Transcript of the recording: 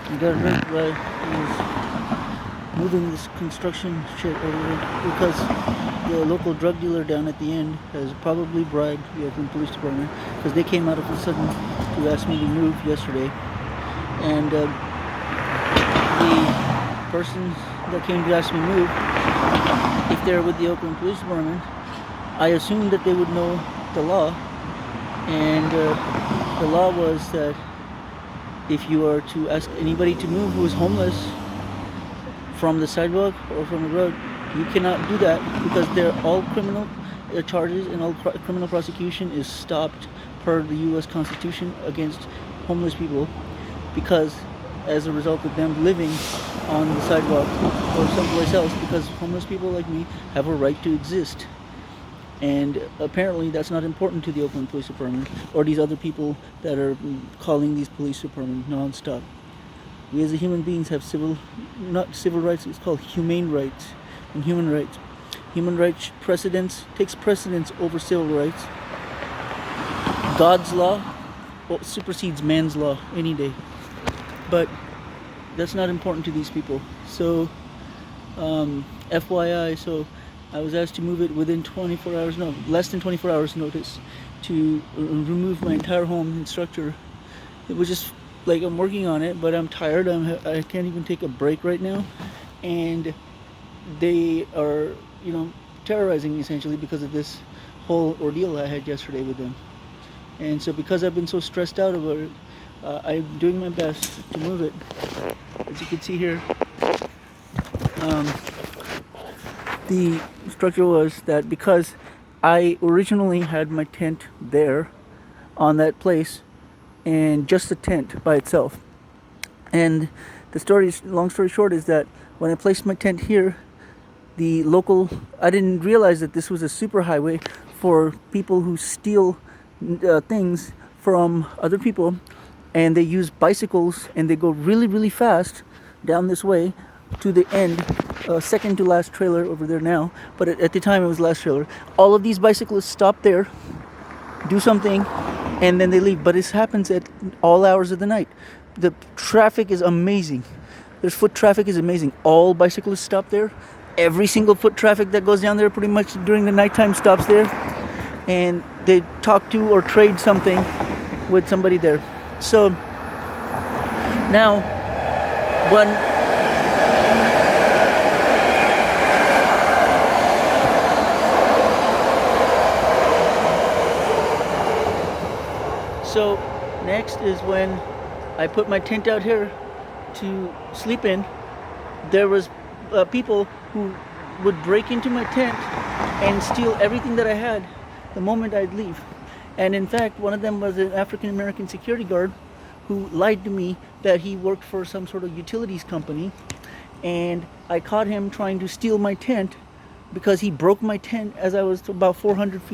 The government is moving this construction shit over because the local drug dealer down at the end has probably bribed the Oakland Police Department, because they came out of a sudden to ask me to move yesterday. And the person that came to ask me to move, if they're with the Oakland Police Department, I assumed that they would know the law. And the law was that if you are to ask anybody to move who is homeless from the sidewalk or from the road, you cannot do that, because they're all criminal charges, and all criminal prosecution is stopped per the U.S. Constitution against homeless people, because as a result of them living on the sidewalk or someplace else, because homeless people like me have a right to exist. And apparently that's not important to the Oakland Police Department or these other people that are calling these police departments non-stop. We as human beings have not civil rights, it's called humane rights and human rights. Human rights takes precedence over civil rights. God's law supersedes man's law any day. But that's not important to these people. So, FYI, so I was asked to move it within 24 hours, no, less than 24 hours notice, to remove my entire home and structure. It was just like, I'm working on it, but I'm tired. I can't even take a break right now. And they are, terrorizing me essentially because of this whole ordeal I had yesterday with them. And so because I've been so stressed out about it, I'm doing my best to move it. As you can see here, the structure was that because I originally had my tent there on that place, and just the tent by itself. And long story short is that when I placed my tent here, I didn't realize that this was a super highway for people who steal things from other people, and they use bicycles and they go really, really fast down this way to the end, second to last trailer over there now, but at the time it was last trailer. All of these bicyclists stop there, do something, and then they leave. But this happens at all hours of the night. The traffic is amazing. There's foot traffic is amazing. All bicyclists stop there. Every single foot traffic that goes down there pretty much during the nighttime stops there, and they talk to or trade something with somebody there. So now So next is when I put my tent out here to sleep in. There was people who would break into my tent and steal everything that I had the moment I'd leave. And in fact, one of them was an African American security guard who lied to me that he worked for some sort of utilities company. And I caught him trying to steal my tent because he broke my tent as I was about 400 feet